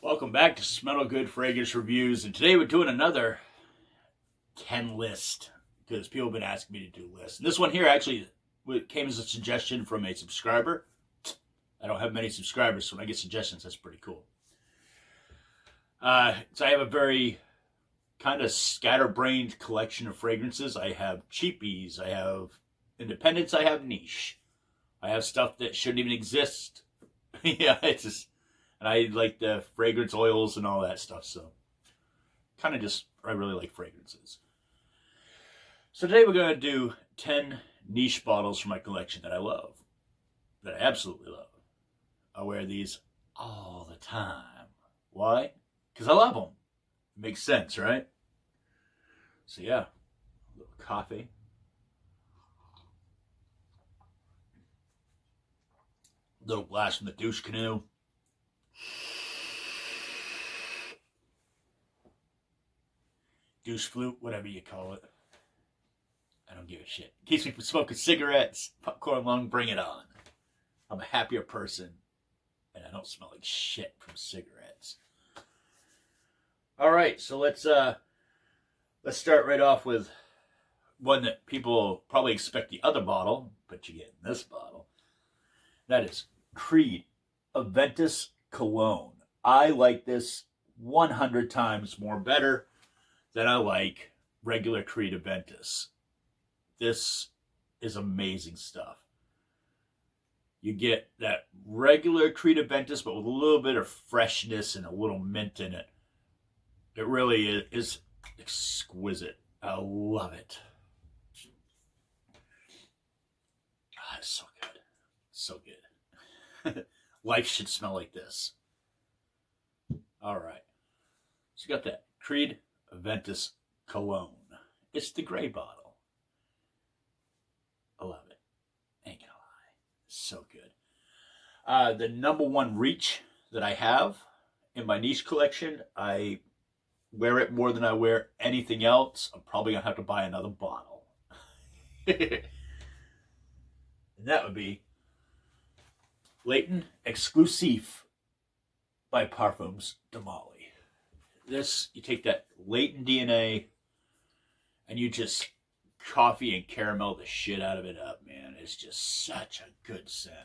Welcome back to Smell Good Fragrance Reviews, and today we're doing another 10 list because people have been asking me to do lists. And this one here actually came as a suggestion from a subscriber. I don't have many subscribers, so when I get suggestions, that's pretty cool. So I have a very kind of scatterbrained collection of fragrances. I have cheapies, I have independents, I have niche. I have stuff that shouldn't even exist. Yeah, it's just... And I like the fragrance oils and all that stuff, so kind of just, I really like fragrances. So today we're going to do 10 niche bottles from my collection that I love, that I absolutely love. I wear these all the time. Why? Because I love them. It makes sense, right? So yeah, a little coffee. A little blast from the douche canoe. Douche flute, whatever you call it. I don't give a shit. Keeps me from smoking cigarettes, popcorn lung, bring it on. I'm a happier person, and I don't smell like shit from cigarettes. All right, so let's start right off with one that people probably expect the other bottle, but you get in this bottle. That is Creed Aventus Cologne. I like this 100 times more better than I like regular Creed Aventus. This is amazing stuff. You get that regular Creed Aventus, but with a little bit of freshness and a little mint in it. It really is exquisite. I love it. Ah, it's so good. So good. Life should smell like this. All right. So you got that Creed Aventus Cologne. It's the gray bottle. I love it. Ain't gonna lie. So good. The number one reach that I have in my niche collection, I wear it more than I wear anything else. I'm probably gonna have to buy another bottle. And that would be Leighton Exclusif by Parfums de Molly. This, you take that Leighton DNA and you just coffee and caramel the shit out of it up, man. It's just such a good scent.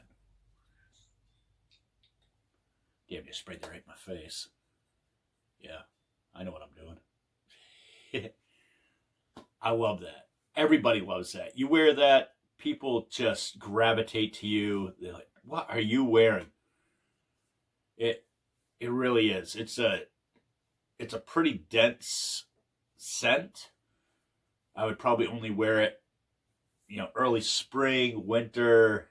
Damn, you sprayed that right in my face. Yeah, I know what I'm doing. I love that. Everybody loves that. You wear that, people just gravitate to you. They're like, what are you wearing? It really is. It's a pretty dense scent. I would probably only wear it, early spring, winter,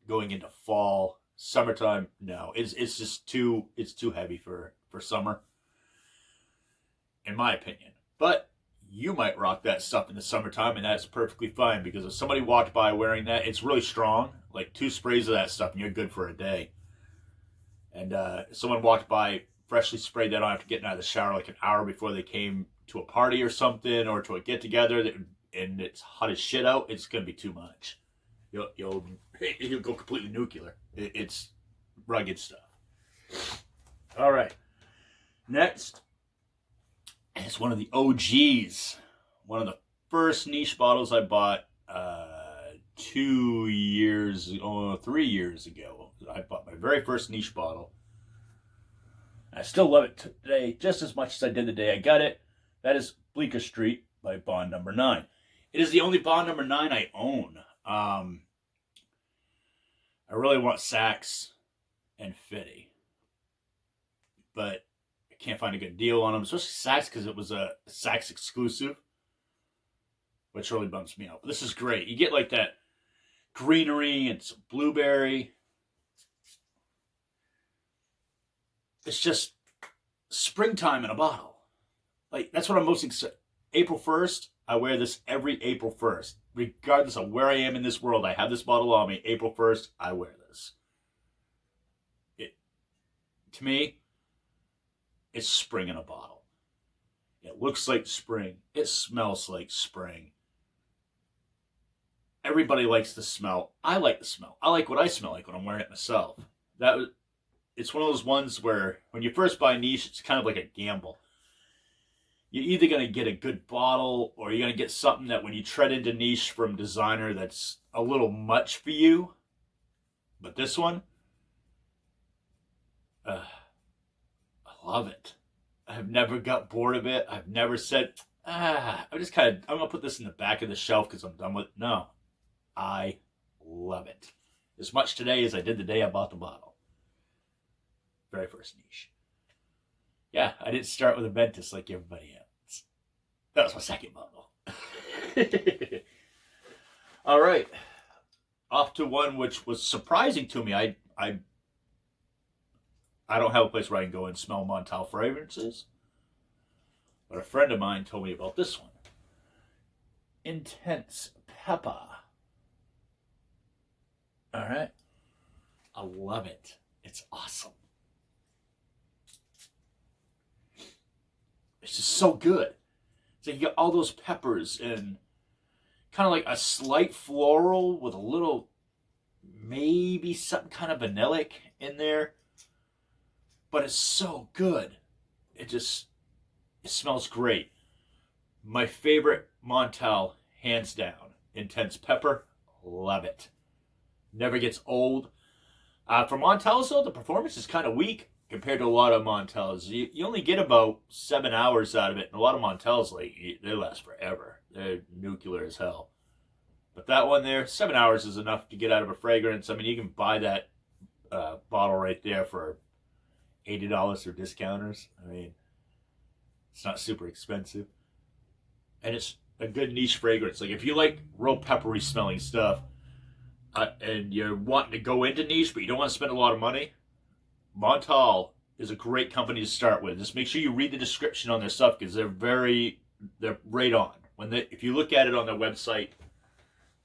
going into fall. Summertime, no. It's just too heavy for summer, in my opinion. But you might rock that stuff in the summertime, and that's perfectly fine, because if somebody walked by wearing that, it's really strong. Like 2 sprays of that stuff, and you're good for a day. And if someone walked by, freshly sprayed that on after getting out of the shower like an hour before they came to a party or something, or to a get-together, and it's hot as shit out, it's going to be too much. You'll go completely nuclear. It's rugged stuff. All right. Next, it's one of the OGs. One of the first niche bottles I bought 3 years ago. I bought my very first niche bottle. I still love it today just as much as I did the day I got it. That is Bleecker Street by Bond Number 9. It is the only Bond Number 9 I own. I really want Saks and Fitty, but I can't find a good deal on them, especially Saks, because it was a Saks exclusive, which really bums me out. But this is great. You get like that greenery and some blueberry. It's just springtime in a bottle. Like, that's what I'm most excited. April 1st, I wear this every April 1st. Regardless of where I am in this world, I have this bottle on me. April 1st, I wear this. To me, it's spring in a bottle. It looks like spring. It smells like spring. Everybody likes the smell. I like the smell. I like what I smell like when I'm wearing it myself. it's one of those ones where when you first buy niche, it's kind of like a gamble. You're either going to get a good bottle or you're going to get something that when you tread into niche from designer that's a little much for you. But this one, I love it. I've never got bored of it. I've never said, I'm going to put this in the back of the shelf because I'm done with it. No, I love it. As much today as I did the day I bought the bottle. Very first niche. Yeah, I didn't start with Aventus like everybody else. That was my second bottle. All right. Off to one which was surprising to me. I don't have a place where I can go and smell Montal fragrances. But a friend of mine told me about this one. Intense Pepper. All right. I love it. It's awesome. It's just so good. So you got all those peppers and kind of like a slight floral with a little, maybe something kind of vanillic in there. But it's so good. It smells great. My favorite Montal, hands down. Intense Pepper. Love it. Never gets old. For Montals, though, the performance is kind of weak compared to a lot of Montals. You only get about 7 hours out of it. And a lot of Montals, they last forever. They're nuclear as hell. But that one there, 7 hours is enough to get out of a fragrance. I mean, you can buy that bottle right there for $80 through discounters. I mean, it's not super expensive. And it's a good niche fragrance. Like, if you like real peppery smelling stuff, and you're wanting to go into niche, but you don't want to spend a lot of money, Montal is a great company to start with. Just make sure you read the description on their stuff because they're right on. If you look at it on their website,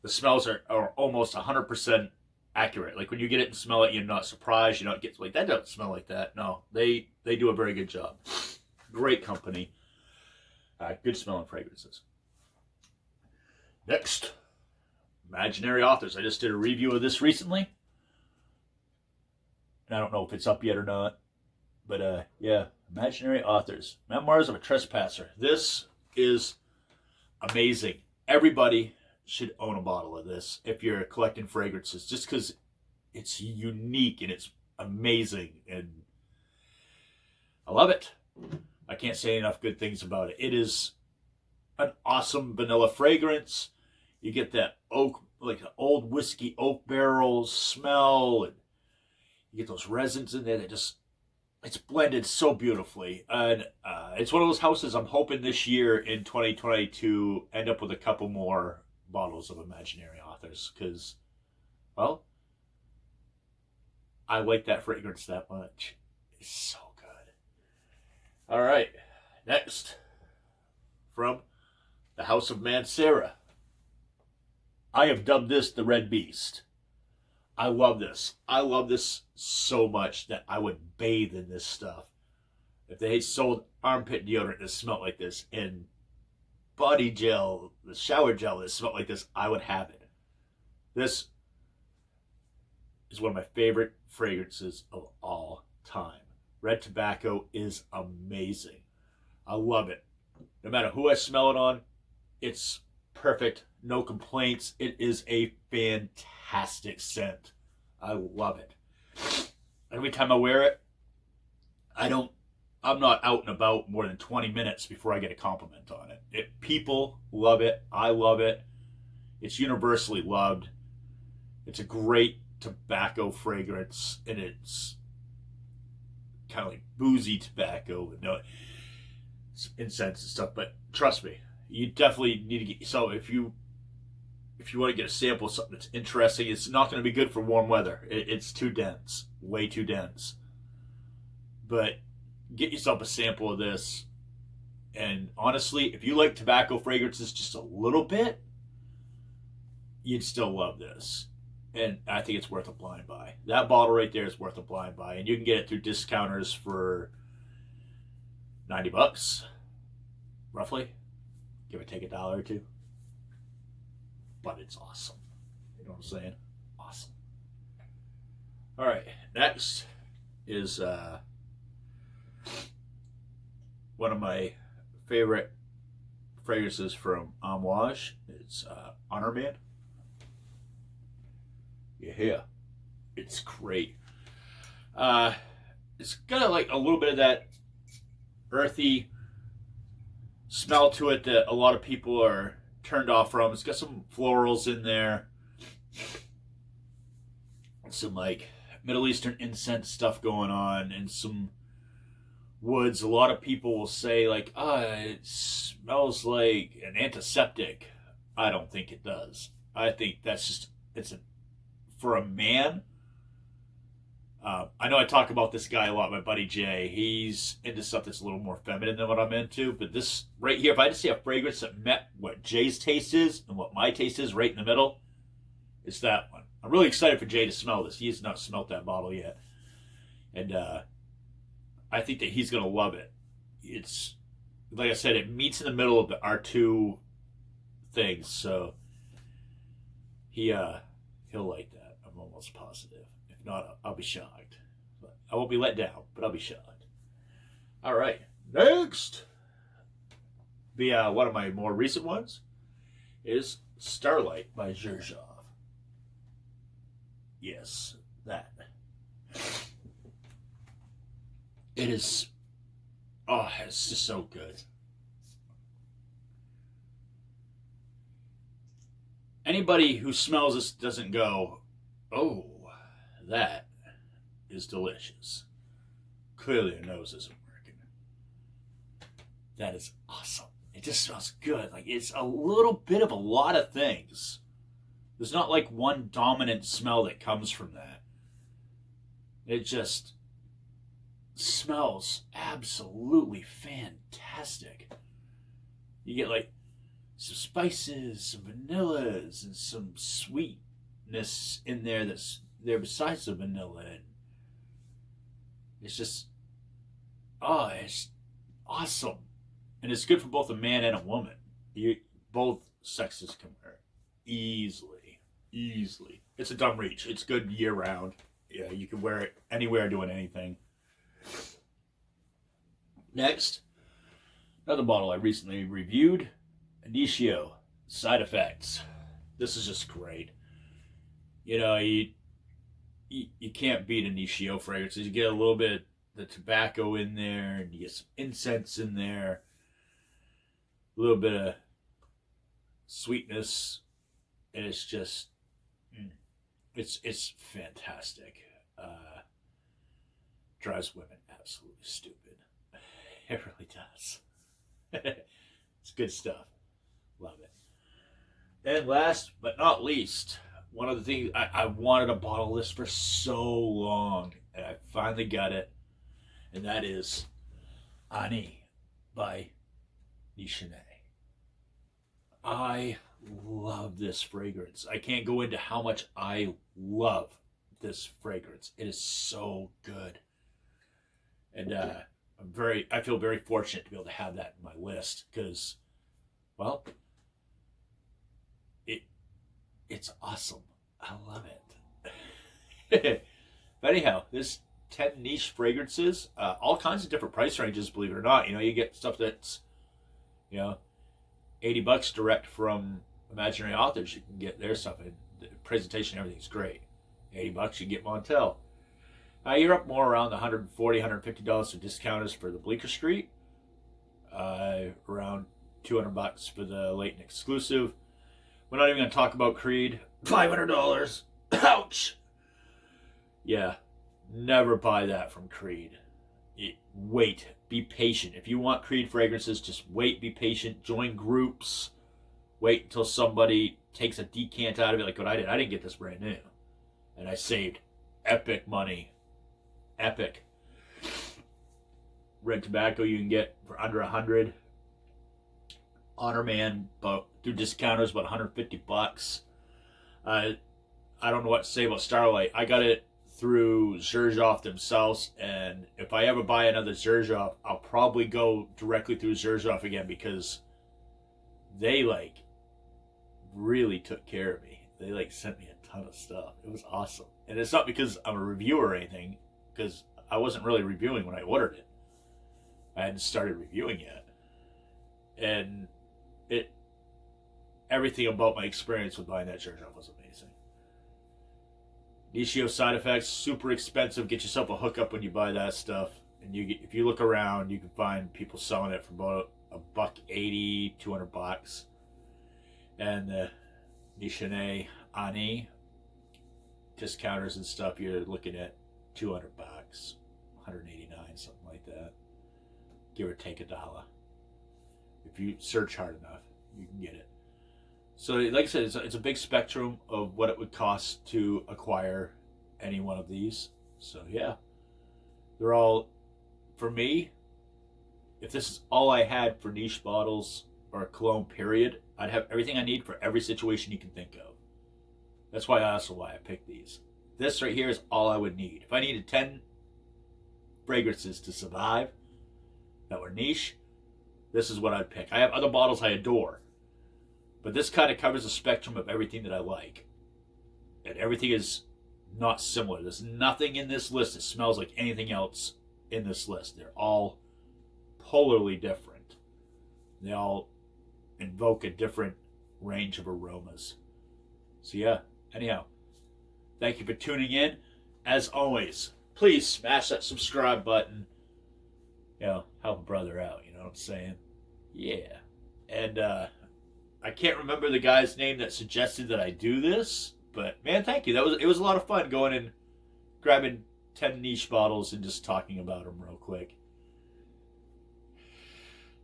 the smells are almost 100% accurate. Like when you get it and smell it, you're not surprised. You don't get like, that doesn't smell like that. No, they do a very good job. Great company. Good smelling fragrances. Next, Imaginary Authors. I just did a review of this recently. And I don't know if it's up yet or not. But yeah, Imaginary Authors. Memoirs of a Trespasser. This is amazing. Everybody should own a bottle of this if you're collecting fragrances. Just because it's unique and it's amazing. And I love it. I can't say enough good things about it. It is an awesome vanilla fragrance. You get that oak, like an old whiskey oak barrels smell, and you get those resins in there that it's blended so beautifully. And it's one of those houses I'm hoping this year in 2022 end up with a couple more bottles of Imaginary Authors because, well, I like that fragrance that much. It's so good. All right, next from the House of Mancera. I have dubbed this the Red Beast. I love this. I love this so much that I would bathe in this stuff. If they sold armpit deodorant that smelled like this and body gel, the shower gel that smelled like this, I would have it. This is one of my favorite fragrances of all time. Red Tobacco is amazing. I love it. No matter who I smell it on, it's perfect. No complaints. It is a fantastic scent. I love it. Every time I wear it, I'm not out and about more than 20 minutes before I get a compliment on it. People love it. I love it. It's universally loved. It's a great tobacco fragrance, and it's kind of like boozy tobacco with no incense and stuff. But trust me, you definitely need to get. So if you want to get a sample of something that's interesting, it's not going to be good for warm weather. It's too dense, way too dense. But get yourself a sample of this. And honestly, if you like tobacco fragrances just a little bit, you'd still love this. And I think it's worth a blind buy. That bottle right there is worth a blind buy. And you can get it through discounters for $90, roughly. Give or take $1 or $2. But it's awesome. You know what I'm saying? Awesome. All right, next is one of my favorite fragrances from Amouage. It's Honor Man. Yeah, it's great. It's got like a little bit of that earthy smell to it that a lot of people are turned off from. It's got some florals in there, some like Middle Eastern incense stuff going on, and some woods. A lot of people will say like, it smells like an antiseptic. I don't think it does. I think that's just, for a man. I know I talk about this guy a lot, my buddy Jay. He's into stuff that's a little more feminine than what I'm into. But this right here, if I had to see a fragrance that met what Jay's taste is and what my taste is right in the middle, it's that one. I'm really excited for Jay to smell this. He has not smelled that bottle yet. And I think that he's going to love it. It's, like I said, it meets in the middle of our two things. So he'll like that. I'm almost positive. If not, I'll be shocked. But I won't be let down, but I'll be shocked. All right. Next. One of my more recent ones is Starlight by Xerjoff. Yes, that. It is, it's just so good. Anybody who smells this doesn't go, oh, that is delicious. Clearly their nose isn't working. That is awesome. It just smells good. Like, it's a little bit of a lot of things. There's not like one dominant smell that comes from that. It just smells absolutely fantastic. You get like some spices, some vanillas, and some sweetness in there that's there besides the vanilla. And it's just, it's awesome. And it's good for both a man and a woman. Both sexes can wear it easily. It's a dumb reach. It's good year round. Yeah, you can wear it anywhere doing anything. Next, another bottle I recently reviewed, Initio Side Effects. This is just great. You know, you can't beat Initio fragrances. You get a little bit of the tobacco in there, and you get some incense in there, a little bit of sweetness, and it's just, it's fantastic. Drives women absolutely stupid. It really does. It's good stuff. Love it. And last but not least, one of the things I wanted a bottle of this for so long, and I finally got it, and that is Ani by Nichene. I love this fragrance. I can't go into how much I love this fragrance. It is so good. And I feel very fortunate to be able to have that in my list because, well, it's awesome. I love it. But anyhow, there's 10 niche fragrances, all kinds of different price ranges, believe it or not. You know, you get stuff that's, $80 direct from Imaginary Authors. You can get their stuff, and the presentation, everything's great. $80, you get Montel. You're up more around the $140, $150 for discounters for the Bleecker Street. Around $200 for the Leighton exclusive. We're not even going to talk about Creed. $500. Ouch. Yeah, never buy that from Creed. Wait, be patient. If you want Creed fragrances, just wait, be patient. Join groups. Wait until somebody takes a decant out of it, like what I did. I didn't get this brand new, and I saved epic money. Epic. Red tobacco you can get for under $100. Honor Man, but through discounters, about $150. I don't know what to say about Starlight. I got it through Xerjoff themselves, and if I ever buy another Xerjoff, I'll probably go directly through Xerjoff again because they really took care of me. They sent me a ton of stuff. It was awesome, and it's not because I'm a reviewer or anything, because I wasn't really reviewing when I ordered it. I hadn't started reviewing yet. And everything about my experience with buying that church was amazing. Nishio side effects, super expensive. Get yourself a hookup when you buy that stuff. And if you look around, you can find people selling it for about $180, $200. And the Nishine Ani discounters and stuff, you're looking at $200, $189, something like that. Give or take $1. If you search hard enough, you can get it. So, like I said, it's a big spectrum of what it would cost to acquire any one of these. So, yeah. They're all, for me, if this is all I had for niche bottles or cologne, period, I'd have everything I need for every situation you can think of. That's why I picked these. This right here is all I would need. If I needed 10 fragrances to survive that were niche, this is what I'd pick. I have other bottles I adore, but this kind of covers the spectrum of everything that I like. And everything is not similar. There's nothing in this list that smells like anything else in this list. They're all polarly different. They all invoke a different range of aromas. So yeah, anyhow, thank you for tuning in. As always, please smash that subscribe button. You know, help a brother out, you know what I'm saying? Yeah. And I can't remember the guy's name that suggested that I do this, but man, thank you. It was a lot of fun going and grabbing 10 niche bottles and just talking about them real quick.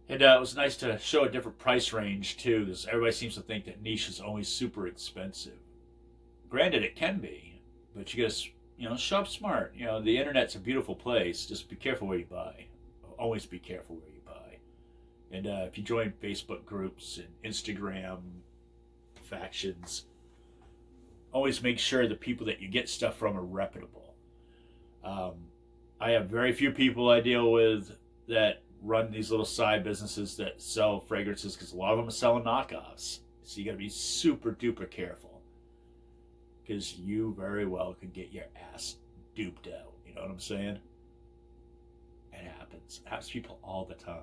And it was nice to show a different price range too, because everybody seems to think that niche is always super expensive. Granted, it can be, but you gotta, shop smart. You know, the internet's a beautiful place. Just be careful where you buy. Always be careful where you buy. And if you join Facebook groups and Instagram factions, always make sure the people that you get stuff from are reputable. I have very few people I deal with that run these little side businesses that sell fragrances, because a lot of them are selling knockoffs. So you got to be super duper careful, because you very well could get your ass duped out. You know what I'm saying? It happens. It happens to people all the time.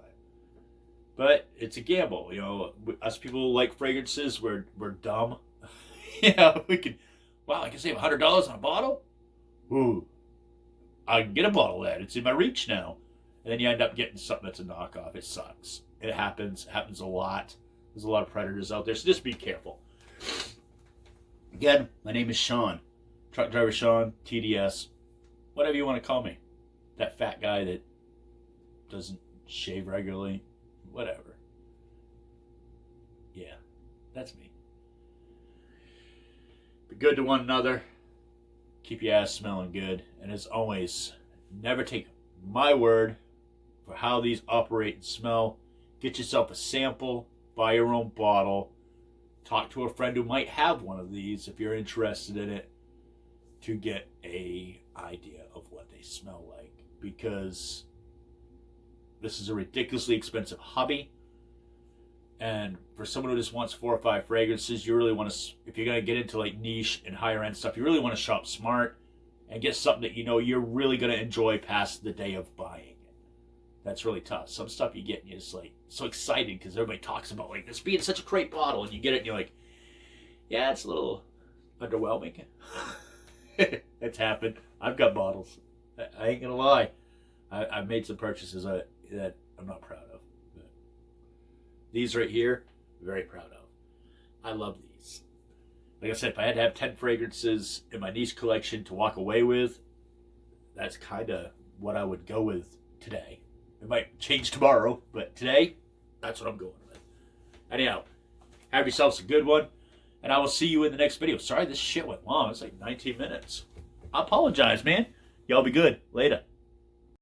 But it's a gamble. You know, us people who like fragrances, we're dumb. I can save $100 on a bottle. Ooh, I can get a bottle of that. It's in my reach now. And then you end up getting something that's a knockoff. It sucks. It happens. It happens a lot. There's a lot of predators out there, so just be careful. Again, my name is Sean. Truck driver Sean, TDS, whatever you want to call me. That fat guy that doesn't shave regularly, whatever. Yeah, that's me. Be good to one another. Keep your ass smelling good. And as always, never take my word for how these operate and smell. Get yourself a sample, buy your own bottle, talk to a friend who might have one of these if you're interested in it, to get a idea of what they smell like, because this is a ridiculously expensive hobby. And for someone who just wants 4 or 5 fragrances, you really want to, if you're going to get into like niche and higher end stuff, you really want to shop smart and get something that you know you're really going to enjoy past the day of buying it. That's really tough. Some stuff you get and you're just like so excited because everybody talks about like this being such a great bottle, and you get it and you're like, yeah, it's a little underwhelming. It's happened. I've got bottles. I ain't going to lie. I've made some purchases that I'm not proud of. But these right here, very proud of. I love these. Like I said, if I had to have 10 fragrances in my niche collection to walk away with, that's kind of what I would go with today. It might change tomorrow, but today, that's what I'm going with. Anyhow, have yourselves a good one, and I will see you in the next video. Sorry this shit went long. It's like 19 minutes. I apologize, man. Y'all be good. Later.